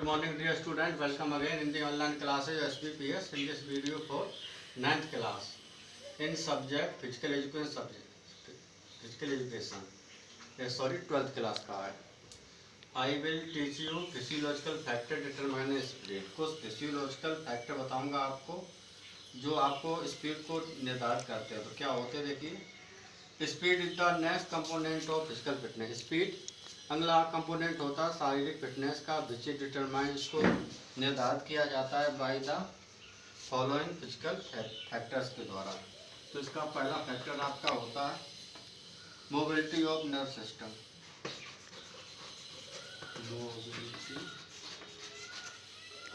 Good morning, dear student. Welcome again in the online classes SPPS in this video for 9th class in subject physical education subject physical education. Sorry, 12th class का है. I will teach you physiological factor determine speed. कुछ physiological factor बताऊंगा आपको जो आपको speed को निर्धारित करते हैं. तो क्या होते हैं देखिए. Speed is the next component of physical fitness. Speed अगला कंपोनेंट होता है शारीरिक फिटनेस का. विच इज डिटरमाइन, इसको निर्धारित किया जाता है by the following physical factors के द्वारा. तो इसका पहला फैक्टर आपका होता है mobility of nerve system. Mobility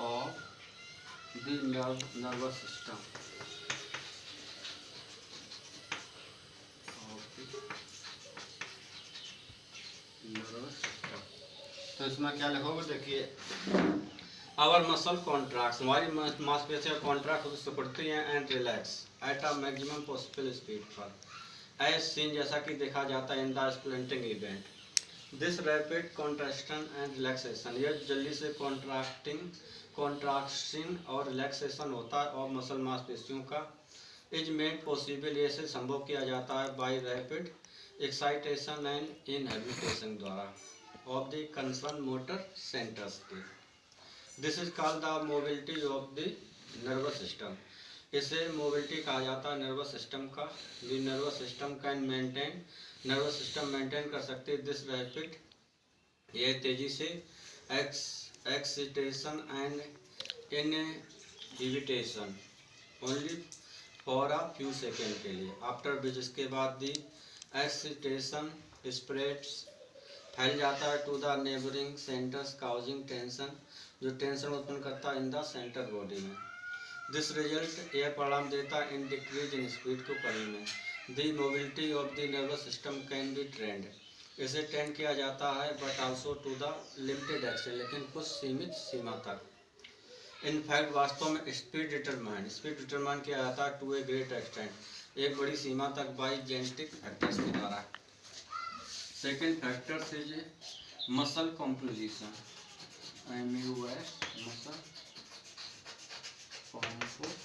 of the nervous system. तो इसमें क्या लिखोगे देखिए. आवर मसल कॉन्ट्रैक्ट्स, हमारी मांसपेशियां कॉन्ट्रैक्ट होती पड़ती हैं and relax at a maximum possible speed पर एज सीन, जैसा कि देखा जाता है in the splinting event. This rapid contraction and relaxation, यह जल्दी से कॉन्ट्रैक्शन और रिलैक्सेशन होता है और मसल मांसपेशियों का इज मेड पॉसिबल, ये से संभव किया जाता है by rapid excitation and inhibition द्वारा of the concern motor centres के. This is called the mobility of the nervous system. इसे मोबिलिटी कहा जाता है नर्वस सिस्टम का. The nervous system can maintain, nervous system maintain कर सकते हैं दिस रैपिड, यह तेजी से excitation and inhibition only for a few second के लिए. आफ्टर विच, इसके बाद दी एक्साइटेशन स्प्रेड्स, फैल जाता है to the neighbouring centres causing tension, जो टेंशन उत्पन्न करता है इन द सेंटर बॉडी में. दिस रिजल्ट, यह परिणाम देता है इन डिक्रीज इन स्पीड को कमी में. The mobility of the nervous system can be trained, इसे ट्रेन किया जाता है but also to the limited extent, लेकिन कुछ सीमित सीमा तक. इन फैक्ट वास्तव में स्पीड डिटरमाइन किया जाता है टू ए ग्रेट एक्सटेंट, एक बड़ी सीमा तक बाई जेनेटिक फैक्टर्स के द्वारा. Second factors is muscle composition. MUS muscle composition.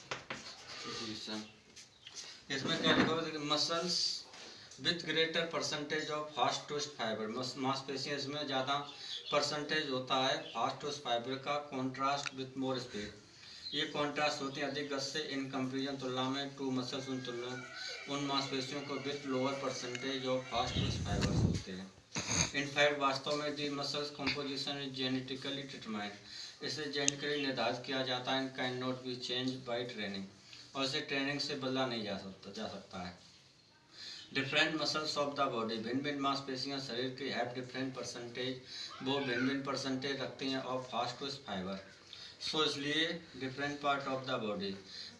इसमें क्या लिखा हुआ है, muscles with greater percentage of fast twist fibre. मांसपेशियां इसमें ज़्यादा परसेंटेज होता है फास्ट ट्विस्ट फाइबर का. कॉन्ट्रास्ट विथ मोर स्पीड, ये कॉन्ट्रास्ट होती है अधिक गति से इन कंपेरिजन तुलना में टू मसल्स, उन तुलना उन मांसपेशियों को with lower percentage of fast twist fibres होते हैं. इनफैक्ट वास्तव में the muscles composition is genetically determined, इसे जेनेटिकली निर्धारित किया जाता है. Can not be change by training, और इसे ट्रेनिंग से बदला नहीं जा सकता है. Different muscles of the body, भिन्न भिन्न मांसपेशियां शरीर के हैव डिफरेंट परसेंटेज, वो भिन्न भिन्न परसेंटेज रखती हैं ऑफ फास्ट ट्विस्ट फाइबर. सो इसलिए different part of the body,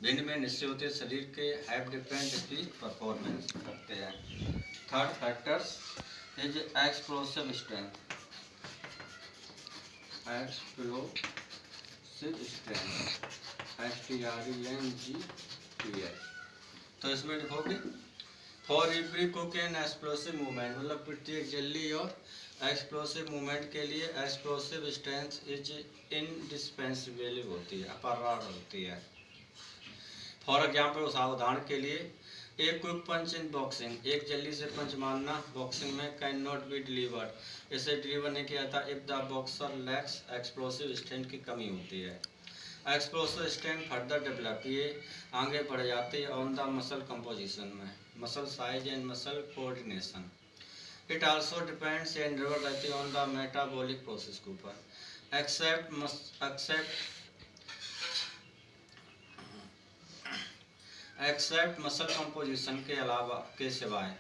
भिन्न भिन्न हिस्से होते हैं शरीर के, हैव डिफरेंट स्पीच परफॉर्मेंस रखते हैं. Third factors is explosive strength. Explosive strength STRENGTH. तो इसमें लिखोगे for every quick an explosive movement, मतलब प्रत्येक जल्दी और एक्सप्लोसिव मूवमेंट के लिए एक्सप्लोसिव स्ट्रेंथ इज इंडिस्पेंसिबल होती है, अपर्याप्त होती है. फॉर एग्जाम्पल, उदाहरण के लिए एक क्विक पंच इन बॉक्सिंग, एक जल्दी से पंच मारना बॉक्सिंग में कैन नॉट बी डिलीवर्ड, इसे डिलीवर नहीं किया जाता if the boxer lakhs explosive strength की कमी होती है. एक्सप्लोसिव स्ट्रेंथ फर्दर डेवलप, ये आगे बढ़ जाती है ऑन द मसल कंपोजिशन में, muscle size and muscle coordination. It also depends, ये निर्भर रहती है ऑन द मेटाबॉलिक प्रोसेस के ऊपर. एक्सेप्ट मसल कंपोजिशन के अलावा के सिवाय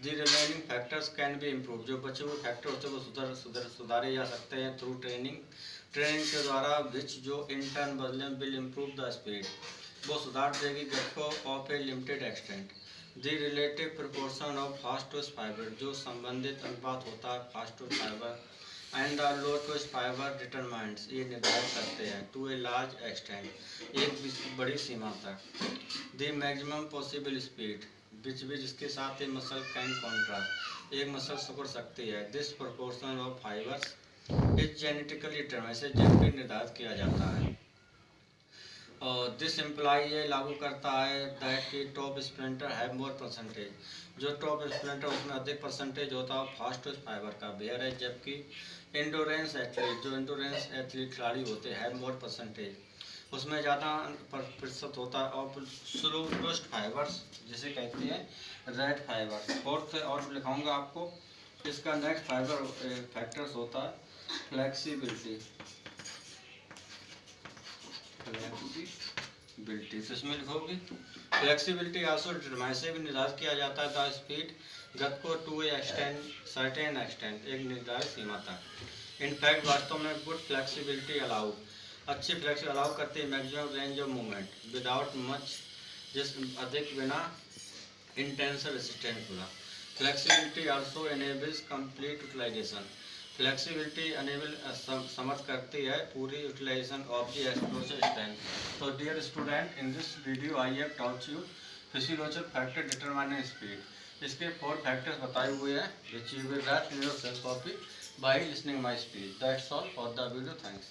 the remaining factors can be improve, जो बचे हुए फैक्टर होते हैं वो सुधारे जा सकते हैं थ्रू ट्रेनिंग के द्वारा. विच, जो इन टर्न बदले विल इम्प्रूव द स्पीड, वो सुधार देगी गति को of a limited extent. The relative proportion of fast twist fibre, जो संबंधित अनुपात होता है fast twist fibre and the low twist fibre determines, ये निर्धारित करते हैं टू ए लार्ज एक्सटेंट, एक बड़ी सीमा तक. The maximum possible speed which जिसके साथ ये मसल कैन कॉन्ट्रास्ट, एक मसल सिकुड़ सकती है. This proportion of fibres is genetically determined, इसे जेनेटिक निर्धारित किया जाता है। और दिस इम्प्लाई ये लागू करता है दैट कि top sprinter have more percentage, जो टॉप स्प्रिंटर उसमें अधिक परसेंटेज होता है फास्ट फाइबर का बेयर है, जबकि इंडोरेंस एथलीट, जो इंडोरेंस एथलीट खिलाड़ी होते हैं मोर परसेंटेज, उसमें ज़्यादा प्रतिशत होता है। और स्लो ट्विस्ट फाइबर्स जिसे कहते हैं रेड फाइबर। फोर्थ और लिखाऊंगा आपको, इसका नेक्स्ट फाइबर फैक्टर्स होता है फ्लेक्सिबिलिटी। फ्लेक्सिबिलिटी तो इसमें लिखोगे फ्लेक्सिबिलिटी आल्सो डिटरमाइन, से भी निर्धारित किया जाता है द स्पीड, गति को टू एक्सटेंड सर्टेन एक्सटेंड, एक निर्धारित सीमा तक। इनफैक्ट वास्तव में गुड फ्लेक्सिबिलिटी अलाउ, अच्छी फ्लेक्सिबिलिटी अलाउ करती है maximum range of movement without much, जिस अधिक बिना इंटेंस रेसिस्टेंट होगा। Flexibility also enables complete utilization, flexibility enable समर्थ करती है पूरी utilization of the explosive strength. तो dear student, in this video I have taught you physiological factor determining speed. इसके 4 फैक्टर्स बताए हुए हैं which you will write in your self copy by listening my speech. That's all for the video, thanks.